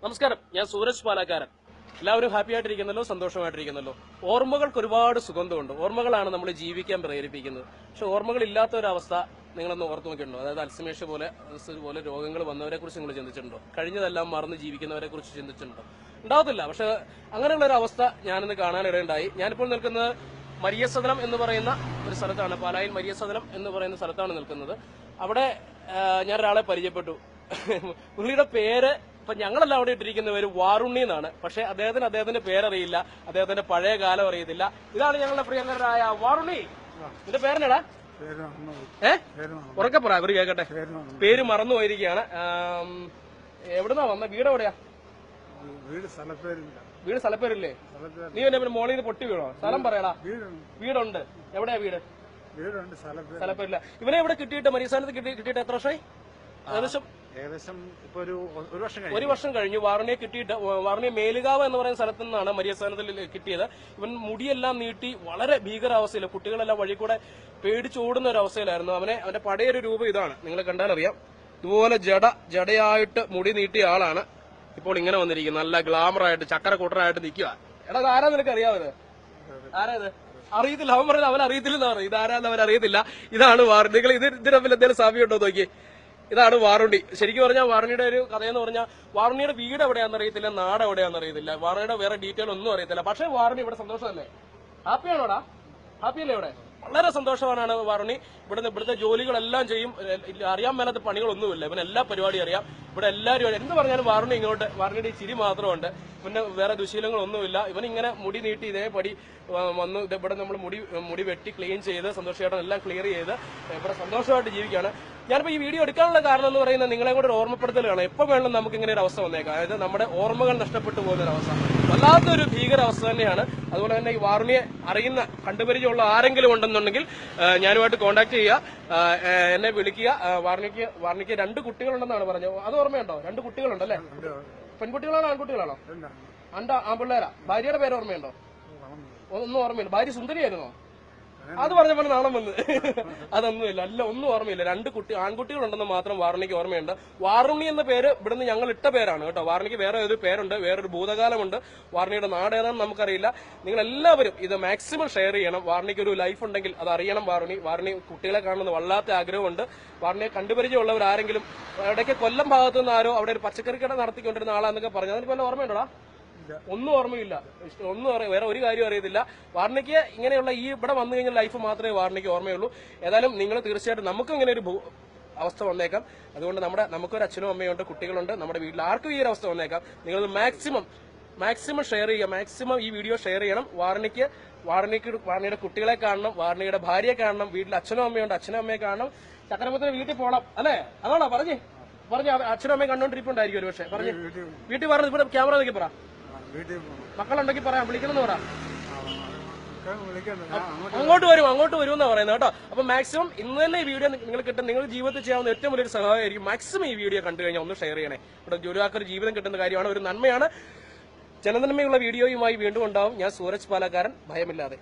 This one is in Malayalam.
നമസ്കാരം, ഞാൻ സൂരജ് പാലക്കാരൻ. എല്ലാവരും ഹാപ്പി ആയിട്ടിരിക്കുന്നല്ലോ, സന്തോഷമായിട്ടിരിക്കുന്നല്ലോ. ഓർമ്മകൾക്ക് ഒരുപാട് സുഗന്ധമുണ്ട്. ഓർമ്മകളാണ് നമ്മൾ ജീവിക്കാൻ പ്രേരിപ്പിക്കുന്നത്. പക്ഷെ ഓർമ്മകൾ ഇല്ലാത്ത ഒരവസ്ഥ നിങ്ങളൊന്ന് ഓർത്തു നോക്കിയിട്ടുണ്ടോ? അതായത് അൽസമേഷ്യ പോലെ രോഗങ്ങൾ വന്നവരെ കുറിച്ച് നിങ്ങൾ ചിന്തിച്ചിട്ടുണ്ടോ? കഴിഞ്ഞതെല്ലാം മറന്ന് ജീവിക്കുന്നവരെ കുറിച്ച് ചിന്തിച്ചിട്ടുണ്ടോ? ഉണ്ടാവത്തില്ല. പക്ഷെ അങ്ങനെയുള്ള ഒരു അവസ്ഥ ഞാനിന്ന് കാണാനിടയുണ്ടായി. ഞാനിപ്പോൾ നിൽക്കുന്നത് മരിയസദനം എന്ന് പറയുന്ന ഒരു സ്ഥലത്താണ്. പാലായിൽ മരിയസദനം എന്ന് പറയുന്ന സ്ഥലത്താണ് നിൽക്കുന്നത്. അവിടെ ഞാൻ ഒരാളെ പരിചയപ്പെട്ടു. പുള്ളിയുടെ പേര് ഇപ്പൊ ഞങ്ങളെല്ലാം അവിടെ ഇട്ടിരിക്കുന്ന പേര് വാറുണ്ണി എന്നാണ്. പക്ഷെ അദ്ദേഹത്തിന്റെ പേരറിയില്ല, അദ്ദേഹത്തിന്റെ പഴയ കാലം അറിയത്തില്ല. ഇതാണ് ഞങ്ങളുടെ പ്രിയങ്കരായ വാറുണ്ണി. ഇതിന്റെ പേരെന്നാടാ? ഉറക്കെ പറ, ഇവര് കേക്കട്ടെ. പേര് മറന്നു പോയിരിക്കുകയാണ്. എവിടുന്നാ വന്ന? വീട് എവിടെയാ? വീട് സ്ഥലപ്പേരില്ലേ? നീ പിന്നെ മോളിൽ നിന്ന് പൊട്ടി വീണോ? സ്ഥലം പറയടാ. വീടുണ്ട്. എവിടെയാ വീട്? സ്ഥലപ്പേരില്ല. ഇവനെ ഇവിടെ കിട്ടിയിട്ട് മരിയസ്ഥാനത്ത് കിട്ടിയിട്ട് എത്ര വർഷമായി? ഏകദേശം ഇപ്പൊ ഒരു വർഷം കഴിഞ്ഞു. വാറണിയെ കിട്ടിയിട്ട്, വാറണിയെ മേലുകാവ് എന്ന് പറയുന്ന സ്ഥലത്തു നിന്നാണ് മരിയസ്ഥാനത്തിൽ കിട്ടിയത്. ഇവൻ മുടിയെല്ലാം നീട്ടി വളരെ ഭീകരാവസ്ഥയിൽ, കുട്ടികളെല്ലാം വഴി കൂടെ പേടിച്ചോടുന്ന ഒരു അവസ്ഥയിലായിരുന്നു. അവന്റെ പഴയൊരു രൂപം ഇതാണ്. നിങ്ങൾ കണ്ടാലറിയാം. ഇതുപോലെ ജടയായിട്ട് മുടി നീട്ടിയ ആളാണ് ഇപ്പോൾ ഇങ്ങനെ വന്നിരിക്കുന്നത്. നല്ല ഗ്ലാമറായിട്ട് ചക്കര കൂട്ടറായിട്ട് നിൽക്കുക. എടാ, ആരാ നിനക്ക് അറിയാവത്? ആരാ ഇത്? അറിയത്തില്ല. അവൻ പറഞ്ഞത് അവൻ അറിയത്തില്ലെന്ന് പറഞ്ഞു. ഇതാരാന്ന് അവൻ അറിയത്തില്ല. ഇതാണ് വാറുണ്ണി. നിങ്ങൾ ഇതിന് തമ്മിൽ എന്തെങ്കിലും സാമ്യമുണ്ടോ നോക്കി. ഇതാണ് വാറുണ്ണി. ശരിക്കും പറഞ്ഞാൽ വാറുണ്ണിയുടെ ഒരു കഥയെന്ന് പറഞ്ഞാൽ വാറുണ്ണിയുടെ വീട് എവിടെയാണെന്ന് അറിയത്തില്ല, നാട് എവിടെയാണെന്ന് അറിയത്തില്ല, വാറുണ്ണിയുടെ വേറെ ഡീറ്റെയിൽ ഒന്നും അറിയത്തില്ല. പക്ഷേ വാറുണ്ണി ഇവിടെ സന്തോഷമല്ലേ? ഹാപ്പിയാണോടാ? ഹാപ്പിയല്ലേ? ഇവിടെ വളരെ സന്തോഷവാനാണ് വാറുണ്ണി. ഇവിടുത്തെ ജോലികളെല്ലാം ചെയ്യും. അറിയാൻ മേലാത്ത പണികളൊന്നുമില്ല. ഇവന് എല്ലാ പരിപാടിയും അറിയാം. ഇവിടെ എല്ലാവരും എന്ത് പറഞ്ഞാലും വാറുണ്ണി ഇങ്ങോട്ട്. വാറുണ്ണിയുടെ ഈ ചിരി മാത്രമുണ്ട്. പിന്നെ വേറെ ദുശീലങ്ങളൊന്നുമില്ല. ഇവനിങ്ങനെ മുടി നീട്ടി ഇതേപടി വന്നു. ഇവിടെ നമ്മൾ മുടി വെട്ടി ക്ലീൻ ചെയ്ത് സന്തോഷമായിട്ട് എല്ലാം ക്ലിയർ ചെയ്ത് ഇവിടെ സന്തോഷമായിട്ട് ജീവിക്കുകയാണ്. ഞാനിപ്പോ ഈ വീഡിയോ എടുക്കാനുള്ള കാരണം എന്ന് പറയുന്നത് നിങ്ങളെ കൂടെ ഒരു ഓർമ്മപ്പെടുത്തലാണ്. എപ്പോൾ വേണം നമുക്ക് ഇങ്ങനെ ഒരു അവസ്ഥ വന്നേക്കാം. അതായത് നമ്മുടെ ഓർമ്മകൾ നഷ്ടപ്പെട്ടു പോകുന്ന ഒരു അവസ്ഥ വല്ലാത്തൊരു ഭീകരാവസ്ഥ തന്നെയാണ്. അതുപോലെ തന്നെ ഈ വാറുണ്ണിയെ അറിയുന്ന, കണ്ടുപരിചയമുള്ള ആരെങ്കിലും ഉണ്ടെന്നുണ്ടെങ്കിൽ ഞാനുമായിട്ട് കോൺടാക്ട് ചെയ്യുക, എന്നെ വിളിക്കുക. വാറുണ്ണിക്ക് 2 കുട്ടികളുണ്ടെന്നാണ് പറഞ്ഞത്. അത് ഓർമ്മയുണ്ടോ? 2 കുട്ടികളുണ്ടല്ലേ? പെൺകുട്ടികളാണോ ആൺകുട്ടികളാണോ? ആൺപിള്ളേരാ. ഭാര്യയുടെ പേര് ഓർമ്മയുണ്ടോ? ഒന്നും ഓർമ്മയില്ല. ഭാര്യ സുന്ദരിയായിരുന്നോ? അത് പറഞ്ഞപ്പോൾ നാണം വന്ന്. അതൊന്നുമില്ല. ഒന്നും ഓർമ്മയില്ല. 2 ആൺകുട്ടികളുണ്ടെന്ന് മാത്രം വാറുണ്ണിക്ക് ഓർമ്മയുണ്ട്. വാറുണ്ണി എന്ന പേര് ഇവിടുന്ന് ഞങ്ങൾ ഇട്ട പേരാണ് കേട്ടോ. വാറുണ്ണിക്ക് വേറെ ഒരു പേരുണ്ട്, വേറൊരു ഭൂതകാലമുണ്ട്. വാറുണ്ണിയുടെ നാട് ഏതാണെന്ന് നമുക്കറിയില്ല. നിങ്ങൾ എല്ലാവരും ഇത് മാക്സിമം ഷെയർ ചെയ്യണം. വാറുണ്ണിക്ക് ഒരു ലൈഫ് ഉണ്ടെങ്കിൽ അത് അറിയണം. വാറുണ്ണി കുട്ടികളെ കാണുന്നത് വല്ലാത്ത ആഗ്രഹമുണ്ട്. വാറുണ്ണിയെ കണ്ടുപരിചയമുള്ളവർ ആരെങ്കിലും, ഇടയ്ക്ക് കൊല്ലം ഭാഗത്തു നിന്ന് ആരോ അവിടെ ഒരു പച്ചക്കറി കട നടത്തിക്കൊണ്ടിരുന്ന ആളാന്നൊക്കെ പറഞ്ഞു. അതിന് വല്ല ഓർമ്മയുണ്ടോടാ? ഒന്നും ഓർമ്മയില്ല. വേറെ ഒരു കാര്യം അറിയത്തില്ല. വാറുണ്ണിക്ക് ഇങ്ങനെയുള്ള ഈ ഇവിടെ വന്നു കഴിഞ്ഞ ലൈഫ് മാത്രമേ വാറുണ്ണിക്ക് ഓർമ്മയുള്ളൂ. ഏതായാലും നിങ്ങൾ തീർച്ചയായിട്ടും നമുക്കും ഇങ്ങനെ ഒരു അവസ്ഥ വന്നേക്കാം. അതുകൊണ്ട് നമുക്കൊരു അച്ഛനും അമ്മയുണ്ട്, കുട്ടികളുണ്ട്. നമ്മുടെ വീട്ടിൽ ആർക്കും ഈ ഒരു അവസ്ഥ വന്നേക്കാം. നിങ്ങൾ മാക്സിമം ഷെയർ ചെയ്യുക. മാക്സിമം ഈ വീഡിയോ ഷെയർ ചെയ്യണം. വാറുണ്ണിയുടെ കുട്ടികളെ കാണണം, വാറുണ്ണിയുടെ ഭാര്യയെ കാണണം, വീട്ടിൽ അച്ഛനും അമ്മയുണ്ട്, അച്ഛനും അമ്മയെ കാണണം. ചക്രപുരത്തിന് വീട്ടിൽ പോകണം അല്ലേ? അതാണോ പറഞ്ഞ് അച്ഛനും അമ്മയും കണ്ടോണ്ടിരിപ്പുണ്ടായിരിക്കും ഒരു പക്ഷേ. പറഞ്ഞ് വീട്ടിൽ പറഞ്ഞു. ഇവിടെ ക്യാമറ നോക്കി പറ. മക്കളുണ്ടെങ്കിൽ പറയാം, വിളിക്കണമെന്ന് പറ. അങ്ങോട്ട് വരുമെന്നാ പറയുന്നത് കേട്ടോ. അപ്പൊ മാക്സിമം ഇന്ന് തന്നെ ഈ വീഡിയോ നിങ്ങൾ കിട്ടും. നിങ്ങൾ ജീവിതത്തിൽ ചെയ്യാവുന്ന ഏറ്റവും വലിയൊരു സഹായമായിരിക്കും. മാക്സിമം ഈ വീഡിയോ കണ്ടു കഴിഞ്ഞാൽ ഒന്ന് ഷെയർ ചെയ്യണേ. ഇവിടെ ഒരാൾക്കൊരു ജീവിതം കിട്ടുന്ന കാര്യമാണ്, ഒരു നന്മയാണ്. ജനനന്മയുള്ള വീഡിയോയുമായി വീണ്ടും ഉണ്ടാവും. ഞാൻ സൂരജ് പാലക്കാരൻ, ഭയമില്ലാതെ.